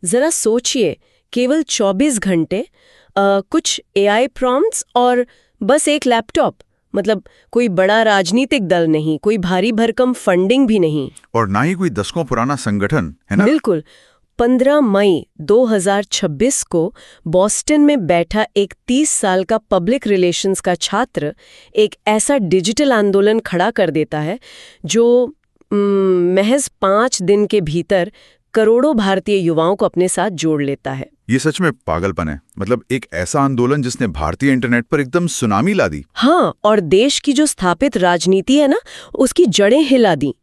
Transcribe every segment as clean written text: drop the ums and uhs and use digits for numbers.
जरा सोचिए, केवल 24 घंटे, कुछ एआई प्रॉम्प्ट्स और बस एक लैपटॉप। मतलब कोई बड़ा राजनीतिक दल नहीं, कोई भारी भरकम फंडिंग भी नहीं, और ना ही कोई दशकों पुराना संगठन, है ना? बिल्कुल। 15 मई 2026 को बॉस्टन में बैठा एक 30 साल का पब्लिक रिलेशंस का छात्र एक ऐसा डिजिटल आंदोलन खड़ा कर देता है जो महज 5 दिन के भीतर करोड़ों भारतीय युवाओं को अपने साथ जोड़ लेता है। ये सच में पागलपन है। मतलब एक ऐसा आंदोलन जिसने भारतीय इंटरनेट पर एकदम सुनामी ला दी। हाँ, और देश की जो स्थापित राजनीति है ना, उसकी जड़ें हिला दी।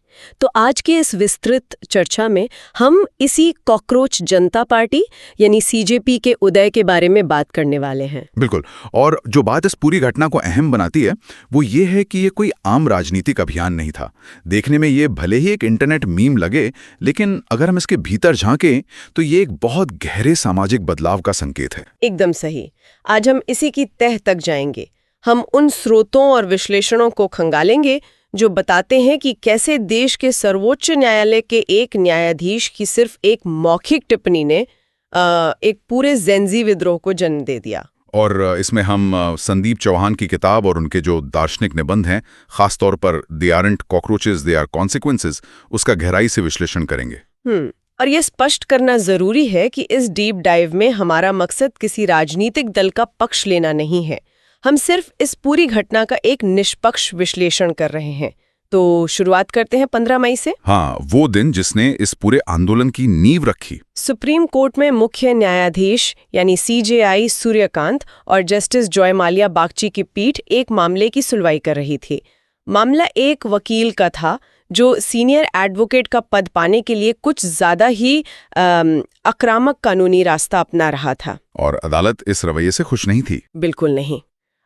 तो आज के इस विस्तृत चर्चा में हम इसी कॉकरोच जनता पार्टी यानी सीजेपी के उदय के बारे में बात करने वाले हैं। बिल्कुल। और जो बात इस पूरी घटना को अहम बनाती है वो ये है कि ये कोई आम राजनीतिक अभियान नहीं था। देखने में ये भले ही एक इंटरनेट मीम लगे, लेकिन अगर हम इसके भीतर झांकें तो ये एक बहुत गहरे सामाजिक बदलाव का संकेत है। एकदम सही। आज हम इसी की तह तक जाएंगे। हम उन स्रोतों और विश्लेषणों को खंगालेंगे जो बताते हैं कि कैसे देश के सर्वोच्च न्यायालय के एक न्यायाधीश की सिर्फ एक मौखिक टिप्पणी ने एक पूरे जेंजी विद्रोह को जन्म दे दिया। और इसमें हम संदीप चौहान की किताब और उनके जो दार्शनिक निबंध हैं, खासतौर पर they aren't cockroaches they are consequences, उसका गहराई से विश्लेषण करेंगे। और ये स्पष्ट करना जरूरी है कि इस डीप डाइव में हमारा मकसद किसी राजनीतिक दल का पक्ष लेना नहीं है। हम सिर्फ इस पूरी घटना का एक निष्पक्ष विश्लेषण कर रहे हैं। तो शुरुआत करते हैं 15 मई से। हाँ, वो दिन जिसने इस पूरे आंदोलन की नींव रखी। सुप्रीम कोर्ट में मुख्य न्यायाधीश यानी सीजेआई सूर्यकांत और जस्टिस जॉयमाल्या बागची की पीठ एक मामले की सुनवाई कर रही थी। मामला एक वकील का था जो सीनियर एडवोकेट का पद पाने के लिए कुछ ज्यादा ही आक्रामक कानूनी रास्ता अपना रहा था। और अदालत इस रवैये से खुश नहीं थी। बिल्कुल नहीं।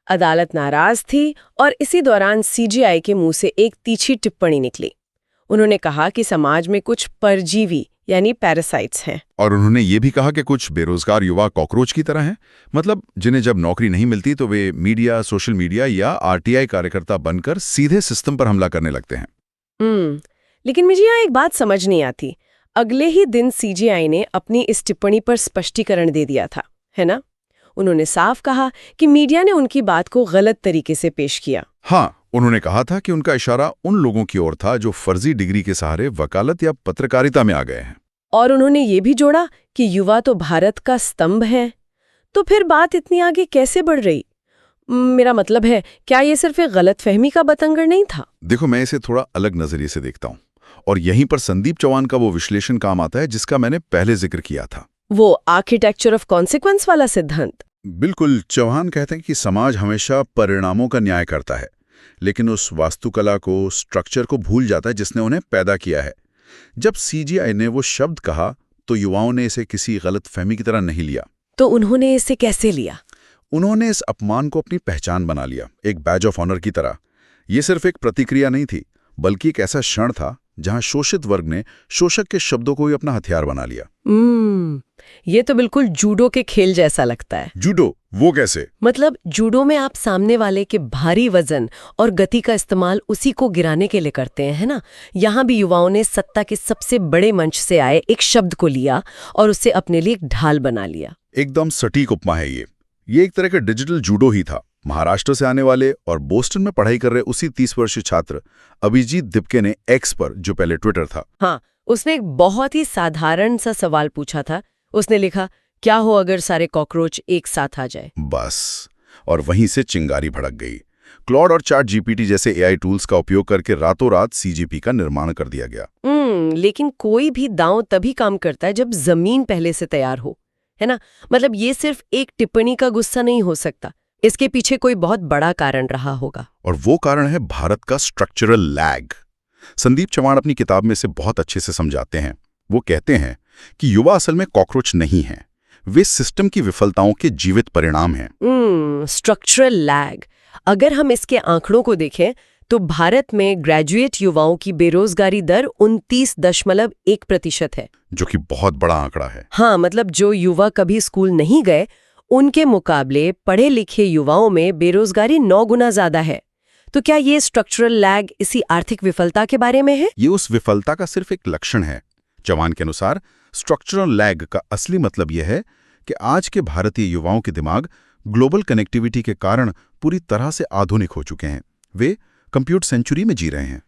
अदालत नाराज थी और इसी दौरान सीजेआई के मुंह से एक तीखी टिप्पणी निकली। उन्होंने कहा कि समाज में कुछ परजीवी यानी पैरासाइट्स हैं। और उन्होंने ये भी कहा कि कुछ बेरोजगार युवा कॉकरोच की तरह हैं। मतलब जिन्हें जब नौकरी नहीं मिलती तो वे मीडिया, सोशल मीडिया या आरटीआई कार्यकर्ता बनकर सीधे सिस्टम पर हमला करने लगते हैं। लेकिन मुझे यहाँ एक बात समझ नहीं आती। अगले ही दिन सीजेआई ने अपनी इस टिप्पणी पर स्पष्टीकरण दे दिया था, है ना? उन्होंने साफ कहा कि मीडिया ने उनकी बात को गलत तरीके से पेश किया। हाँ, उन्होंने कहा था कि उनका इशारा उन लोगों की ओर था जो फर्जी डिग्री के सहारे वकालत या पत्रकारिता में आ गए हैं। और उन्होंने ये भी जोड़ा कि युवा तो भारत का स्तंभ है। तो फिर बात इतनी आगे कैसे बढ़ रही? मेरा मतलब है, क्या ये सिर्फ एक गलतफहमी का बतंगड़ नहीं था? देखो, मैं इसे थोड़ा अलग नजरिए से देखता हूँ और यहीं पर संदीप चौहान का वो विश्लेषण काम आता है जिसका मैंने पहले जिक्र किया था। वो आर्किटेक्चर ऑफ कॉन्सिक्वेंस वाला सिद्धांत। बिल्कुल। चौहान कहते हैं कि समाज हमेशा परिणामों का न्याय करता है, लेकिन उस वास्तुकला को, स्ट्रक्चर को भूल जाता है जिसने उन्हें पैदा किया है। जब सीजीआई ने वो शब्द कहा तो युवाओं ने इसे किसी गलतफहमी की तरह नहीं लिया। तो उन्होंने इसे कैसे लिया? उन्होंने इस अपमान को अपनी पहचान बना लिया, एक बैज ऑफ ऑनर की तरह। ये सिर्फ एक प्रतिक्रिया नहीं थी, बल्कि एक ऐसा क्षण था जहां शोषित वर्ग ने शोषक के शब्दों को ही अपना हथियार बना लिया। ये तो बिल्कुल जूडो के खेल जैसा लगता है। जूडो? वो कैसे? मतलब जूडो में आप सामने वाले के भारी वजन और गति का इस्तेमाल उसी को गिराने के लिए करते हैं, है ना? यहाँ भी युवाओं ने सत्ता के सबसे बड़े मंच से आए एक शब्द को लिया और उसे अपने लिए एक ढाल बना लिया। एकदम सटीक उपमा है ये एक तरह का डिजिटल जूडो ही था। महाराष्ट्र से आने वाले और बोस्टन में पढ़ाई कर रहे उसी 30 वर्षीय छात्र अभिजीत दिपके ने एक्स पर, जो पहले ट्विटर था, हाँ, उसने एक बहुत ही साधारण सा सवाल पूछा था। उसने लिखा, क्या हो अगर सारे कॉकरोच एक साथ आ जाए? बस। और वहीं से चिंगारी भड़क गई। क्लॉड और चैट जीपीटी जैसे एआई टूल्स का उपयोग करके रातों रात सीजीपी का निर्माण कर दिया गया। लेकिन कोई भी दांव तभी काम करता है जब जमीन पहले से तैयार हो, है ना? मतलब ये सिर्फ एक टिप्पणी का गुस्सा नहीं हो सकता, इसके पीछे कोई बहुत बड़ा कारण रहा होगा। और वो कारण है भारत का स्ट्रक्चरल लैग। संदीप चौहान अपनी किताब में से बहुत अच्छे से समझाते हैं। वो कहते हैं कि युवा असल में कॉकरोच नहीं हैं, वे सिस्टम की विफलताओं के जीवित परिणाम हैं। Structural lag. अगर हम इसके आंकड़ों को देखें तो भारत में ग्रेजुएट युवाओं की बेरोजगारी दर 29.1% है, जो कि बहुत बड़ा आंकड़ा है। हाँ, मतलब जो युवा कभी स्कूल नहीं गए उनके मुकाबले पढ़े लिखे युवाओं में बेरोजगारी 9 गुना ज्यादा है। तो क्या ये स्ट्रक्चरल लैग इसी आर्थिक विफलता के बारे में है? ये उस विफलता का सिर्फ एक लक्षण है। चौहान के अनुसार स्ट्रक्चरल लैग का असली मतलब यह है कि आज के भारतीय युवाओं के दिमाग ग्लोबल कनेक्टिविटी के कारण पूरी तरह से आधुनिक हो चुके हैं। वे कंप्यूटर सेंचुरी में जी रहे हैं।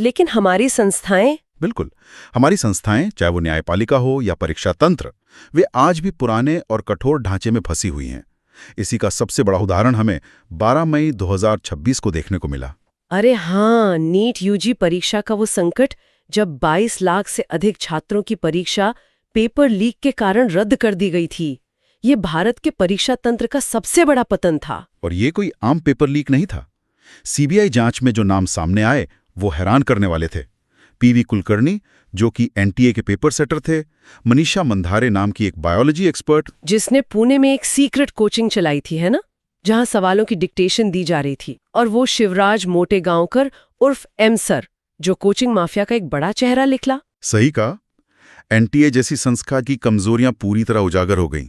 लेकिन हमारी संस्थाएं? बिल्कुल, हमारी संस्थाएं, चाहे वो न्यायपालिका हो या परीक्षा तंत्र, वे आज भी पुराने और कठोर ढांचे में फंसी हुई हैं। इसी का सबसे बड़ा उदाहरण हमें 12 मई 2026 को देखने को मिला। अरे हाँ, नीट यूजी परीक्षा का वो संकट, जब 22 लाख से अधिक छात्रों की परीक्षा पेपर लीक के कारण रद्द कर दी गई थी। ये भारत के परीक्षा तंत्र का सबसे बड़ा पतन था। और ये कोई आम पेपर लीक नहीं था। सीबीआई जांच में जो नाम सामने आए वो हैरान करने वाले थे। पीवी कुलकर्णी, जो कि एनटीए के पेपर सेटर थे, मनीषा मंधारे नाम की एक बायोलॉजी एक्सपर्ट, जिसने पुणे में एक सीक्रेट कोचिंग चलाई थी, है ना, जहां सवालों की डिक्टेशन दी जा रही थी, और वो शिवराज मोटेगांवकर उर्फ एम सर, जो कोचिंग माफिया का एक बड़ा चेहरा निकला। सही कहा, एनटीए जैसी संस्था की कमजोरियां पूरी तरह उजागर हो गईं।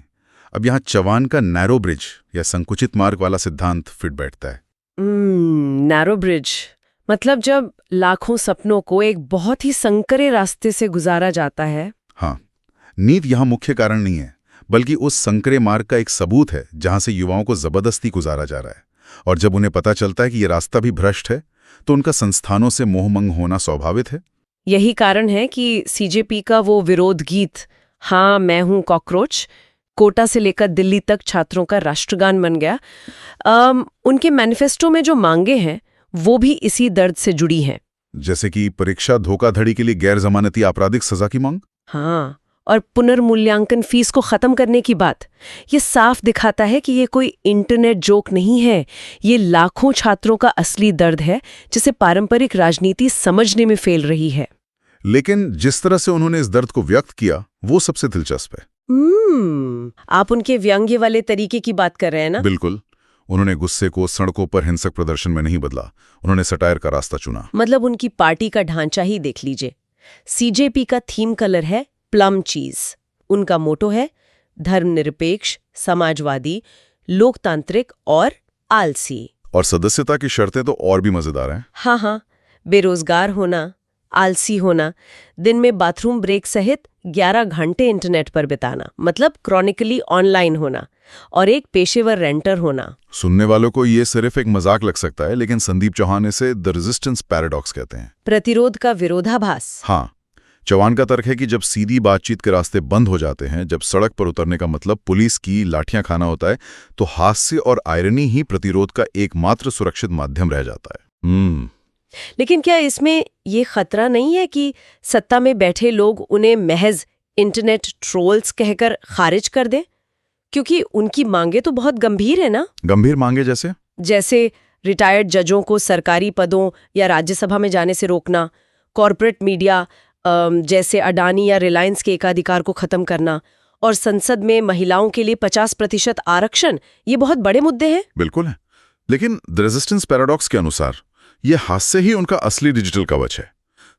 अब यहां चवान का नैरो ब्रिज या संकुचित मार्ग वाला सिद्धांत फिट बैठता है। नैरो ब्रिज मतलब जब लाखों सपनों को एक बहुत ही संकरे रास्ते से गुजारा जाता है। हाँ, नीट यहां मुख्य कारण नहीं है, बल्कि उस संकरे मार्ग का एक सबूत है जहां से युवाओं को जबरदस्ती गुजारा जा रहा है। और जब उन्हें पता चलता है कि ये रास्ता भी भ्रष्ट है, तो उनका संस्थानों से मोहमंग होना स्वाभाविक है। यही कारण है कि सीजेपी का वो विरोध गीत हाँ मैं हूं कॉकरोच कोटा से लेकर दिल्ली तक छात्रों का राष्ट्रगान बन गया। उनके मैनिफेस्टो में जो मांगे हैं वो भी इसी दर्द से जुड़ी हैं। जैसे कि परीक्षा धोखाधड़ी के लिए गैर जमानती आपराधिक सजा की मांग। हाँ, और पुनर्मूल्यांकन फीस को खत्म करने की बात। ये साफ दिखाता है कि ये कोई इंटरनेट जोक नहीं है, ये लाखों छात्रों का असली दर्द है जिसे पारंपरिक राजनीति समझने में फेल रही है। लेकिन जिस तरह से उन्होंने इस दर्द को व्यक्त किया वो सबसे दिलचस्प है। आप उनके व्यंग्य वाले तरीके की बात कर रहे हैं ना? बिल्कुल। उन्होंने गुस्से को सड़कों पर हिंसक प्रदर्शन में नहीं बदला, उन्होंने सटायर का रास्ता चुना। मतलब उनकी पार्टी का ढांचा ही देख लीजिए। सीजेपी का थीम कलर है प्लम चीज। उनका मोटो है धर्मनिरपेक्ष, समाजवादी, लोकतांत्रिक और आलसी। और सदस्यता की शर्तें तो और भी मजेदार हैं। हाँ, बेरोजगार होना, आलसी होना, दिन में बाथरूम ब्रेक सहित 11 घंटे इंटरनेट पर बिताना, मतलब क्रॉनिकली ऑनलाइन होना, और एक पेशेवर रेंटर होना। सुनने वालों को ये सिर्फ एक मजाक लग सकता है, लेकिन संदीप चौहान इसे द रेजिस्टेंस पैराडॉक्स कहते हैं। प्रतिरोध का विरोधाभास। हाँ, चौहान का तर्क है कि जब सीधी बातचीत के रास्ते बंद हो जाते हैं, जब सड़क पर उतरने का मतलब पुलिस की लाठियां खाना होता है, तो हास्य और आयरनी ही प्रतिरोध का एकमात्र सुरक्षित माध्यम रह जाता है। लेकिन क्या इसमें ये खतरा नहीं है कि सत्ता में बैठे लोग उन्हें महज इंटरनेट ट्रोल्स कहकर खारिज कर दें? क्योंकि उनकी मांगे तो बहुत गंभीर है ना। गंभीर मांगे जैसे रिटायर्ड जजों को सरकारी पदों या राज्यसभा में जाने से रोकना, कॉरपोरेट मीडिया जैसे अडानी या रिलायंस के एकाधिकार को खत्म करना, और संसद में महिलाओं के लिए 50% आरक्षण। ये बहुत बड़े मुद्दे हैं। बिल्कुल है, लेकिन द रेजिस्टेंस पैराडॉक्स के अनुसार ये हास्य ही उनका असली डिजिटल कवच है।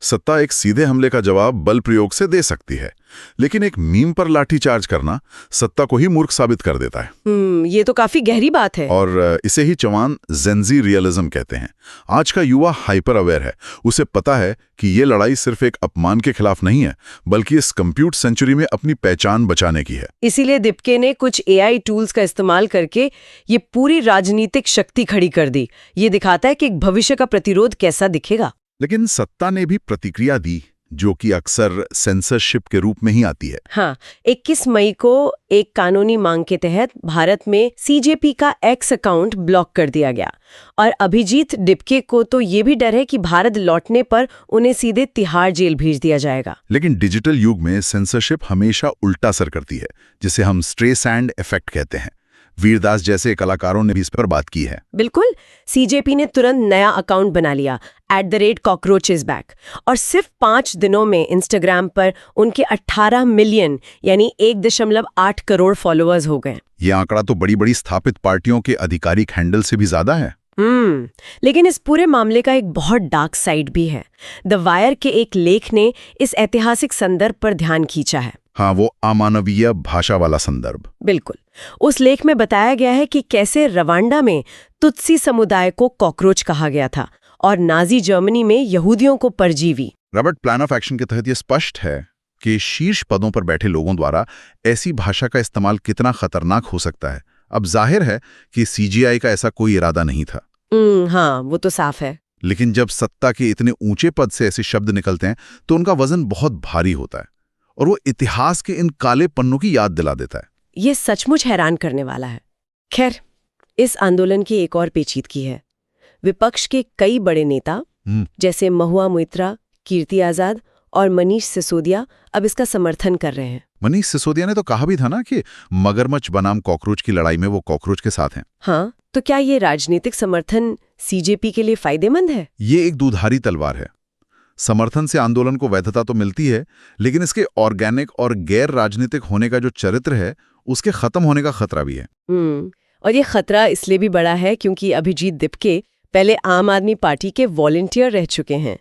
सत्ता एक सीधे हमले का जवाब बल प्रयोग से दे सकती है, लेकिन एक मीम पर लाठीचार्ज करना सत्ता को ही मूर्ख साबित कर देता है। ये तो काफी गहरी बात है। और इसे ही चौहान जेनजी रियलिज्म कहते हैं। आज का युवा हाइपर अवेयर है, उसे पता है कि ये लड़ाई सिर्फ एक अपमान के खिलाफ नहीं है, बल्कि इस कंप्यूटर सेंचुरी में अपनी पहचान बचाने की है। इसीलिए दीपके ने कुछ एआई टूल्स का इस्तेमाल करके ये पूरी राजनीतिक शक्ति खड़ी कर दी। ये दिखाता है कि एक भविष्य का प्रतिरोध कैसा दिखेगा। लेकिन सत्ता ने भी प्रतिक्रिया दी, जो कि अक्सर सेंसरशिप के रूप में ही आती है। हाँ, 21 मई को एक कानूनी मांग के तहत भारत में सीजेपी का एक्स अकाउंट ब्लॉक कर दिया गया, और अभिजीत डिपके को तो ये भी डर है कि भारत लौटने पर उन्हें सीधे तिहाड़ जेल भेज दिया जाएगा। लेकिन डिजिटल युग में सेंसरशिप हमेशा उल्टा असर करती है, जिसे हम स्ट्रे सैंड इफेक्ट कहते हैं। वीरदास जैसे कलाकारों ने भी इस पर बात की है। बिल्कुल, सीजेपी ने तुरंत नया अकाउंट बना लिया @cockroachesback, और सिर्फ 5 दिनों में इंस्टाग्राम पर उनके 18 मिलियन यानी 1.8 करोड़ फॉलोअर्स हो गए। ये आंकड़ा तो बड़ी बड़ी स्थापित पार्टियों के आधिकारिक हैंडल से भी ज्यादा है। लेकिन इस पूरे मामले का एक बहुत डार्क साइड भी है। द वायर के एक लेख ने इस ऐतिहासिक संदर्भ पर ध्यान खींचा है। हाँ, वो अमानवीय भाषा वाला संदर्भ। बिल्कुल। उस लेख में बताया गया है कि कैसे रवांडा में तुत्सी समुदाय को कॉकरोच कहा गया था और नाजी जर्मनी में यहूदियों को परजीवी। रॉबर्ट प्लान ऑफ एक्शन के तहत ये स्पष्ट है कि शीर्ष पदों पर बैठे लोगों द्वारा ऐसी भाषा का इस्तेमाल कितना खतरनाक हो सकता है। अब जाहिर है कि सीजीआई का ऐसा कोई इरादा नहीं था। हाँ, वो तो साफ है। लेकिन जब सत्ता के इतने ऊंचे पद से ऐसे शब्द निकलते हैं तो उनका वजन बहुत भारी होता है और वो इतिहास के इन काले पन्नों की याद दिला देता है। ये सचमुच हैरान करने वाला है। खैर, इस आंदोलन की एक और पेचीदगी है। विपक्ष के कई बड़े नेता जैसे महुआ मोइत्रा, कीर्ति आजाद और मनीष सिसोदिया अब इसका समर्थन कर रहे हैं। मनीष सिसोदिया ने तो कहा भी था ना कि मगरमच्छ बनाम कॉकरोच की लड़ाई में वो कॉकरोच के साथ हैं। हाँ, तो क्या ये राजनीतिक समर्थन सीजेपी के लिए फायदेमंद है? ये एक दुधारी तलवार है। समर्थन से आंदोलन को वैधता तो मिलती है, लेकिन इसके ऑर्गेनिक और गैर राजनीतिक होने का जो चरित्र है उसके खत्म होने का खतरा भी है। और ये खतरा इसलिए भी बड़ा है क्योंकि अभिजीत दिपके पहले आम आदमी पार्टी के वॉलंटियर रह चुके हैं।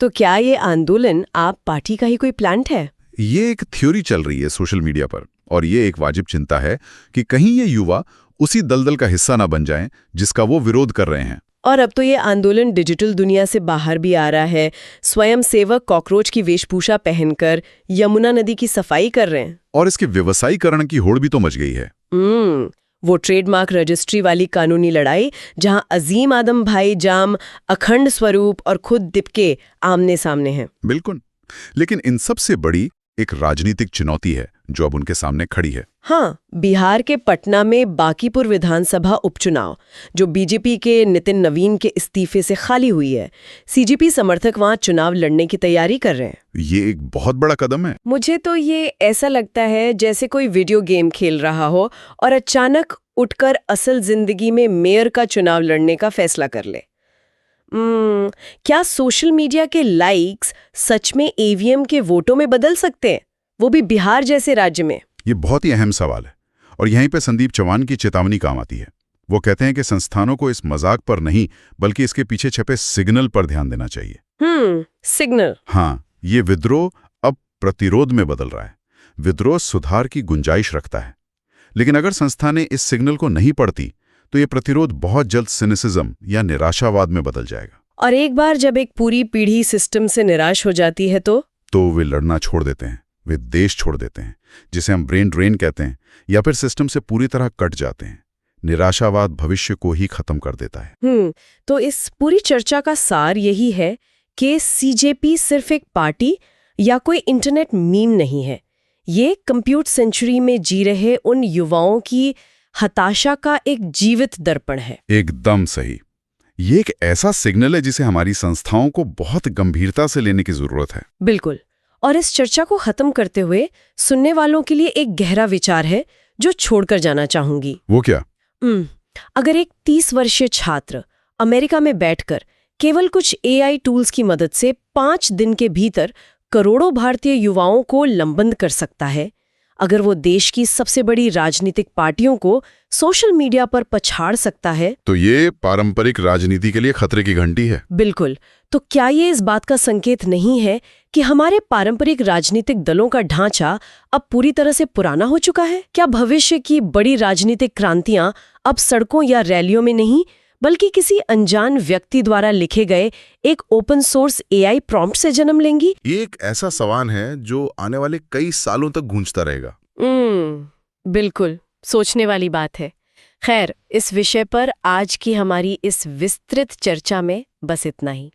तो क्या ये आंदोलन आप पार्टी का ही कोई प्लांट है? ये एक थ्योरी चल रही है सोशल मीडिया पर, और ये एक वाजिब चिंता है कि कहीं ये युवा उसी दलदल का हिस्सा ना बन जाएं जिसका वो विरोध कर रहे हैं। और अब तो ये आंदोलन डिजिटल दुनिया से बाहर भी आ रहा है। स्वयंसेवक कॉकरोच की वेशभूषा पहनकर यमुना नदी की सफाई कर रहे हैं। और इसके व्यवसायीकरण की होड़ भी तो मच गई है। वो ट्रेडमार्क रजिस्ट्री वाली कानूनी लड़ाई जहां अजीम आदम भाई जाम, अखंड स्वरूप और खुद दिपके आमने सामने हैं। बिल्कुल, लेकिन इन सब से बड़ी एक राजनीतिक चुनौती है जो अब उनके सामने खड़ी है। हाँ, बिहार के पटना में बांकीपुर विधानसभा उपचुनाव, जो बीजेपी के नितिन नवीन के इस्तीफे से खाली हुई है। सीजेपी समर्थक वहां चुनाव लड़ने की तैयारी कर रहे हैं। ये एक बहुत बड़ा कदम है। मुझे तो ये ऐसा लगता है जैसे कोई वीडियो गेम खेल रहा हो और अचानक उठकर असल जिंदगी में मेयर का चुनाव लड़ने का फैसला कर ले। क्या सोशल मीडिया के लाइक्स सच में ईवीएम के वोटों में बदल सकते हैं, वो भी बिहार जैसे राज्य में? ये बहुत ही अहम सवाल है और यहीं पे संदीप चौहान की चेतावनी काम आती है। वो कहते हैं कि संस्थानों को इस मजाक पर नहीं बल्कि इसके पीछे छपे सिग्नल पर ध्यान देना चाहिए। सिग्नल। हाँ, ये विद्रोह अब प्रतिरोध में बदल रहा है। विद्रोह सुधार की गुंजाइश रखता है, लेकिन अगर संस्था ने इस सिग्नल को नहीं पढ़ती तो ये प्रतिरोध बहुत जल्द सिनिसिज्म या निराशावाद में बदल जाएगा। और एक बार जब एक पूरी पीढ़ी सिस्टम से निराश हो जाती है तो वे लड़ना छोड़ देते हैं, वे देश छोड़ देते हैं, जिसे हम ब्रेन ड्रेन कहते हैं, या फिर सिस्टम से पूरी तरह कट जाते हैं। निराशावाद भविष्य को ही खत्म कर देता है। तो इस पूरी चर्चा का सार यही है कि सीजेपी सिर्फ एक पार्टी या कोई इंटरनेट मीम नहीं है। ये कंप्यूटर सेंचुरी में जी रहे उन युवाओं की हताशा का एक जीवित दर्पण है। एकदम सही। ये एक ऐसा सिग्नल है जिसे हमारी संस्थाओं को बहुत गंभीरता से लेने की जरूरत है। बिल्कुल। और इस चर्चा को खत्म करते हुए सुनने वालों के लिए एक गहरा विचार है जो छोड़कर जाना चाहूंगी। वो क्या? अगर एक 30 वर्षीय छात्र अमेरिका में बैठकर केवल कुछ एआई टूल्स की मदद से 5 दिन के भीतर करोड़ों भारतीय युवाओं को लंबंद कर सकता है, अगर वो देश की सबसे बड़ी राजनीतिक पार्टियों को सोशल मीडिया पर पछाड़ सकता है, तो ये पारंपरिक राजनीति के लिए खतरे की घंटी है। बिल्कुल। तो क्या ये इस बात का संकेत नहीं है कि हमारे पारंपरिक राजनीतिक दलों का ढांचा अब पूरी तरह से पुराना हो चुका है? क्या भविष्य की बड़ी राजनीतिक क्रांतियां अब सड़कों या रैलियों में नहीं बल्कि किसी अनजान व्यक्ति द्वारा लिखे गए एक ओपन सोर्स एआई प्रॉम्प्ट से जन्म लेंगी? ये एक ऐसा सवाल है जो आने वाले कई सालों तक गूंजता रहेगा। बिल्कुल, सोचने वाली बात है। खैर, इस विषय पर आज की हमारी इस विस्तृत चर्चा में बस इतना ही।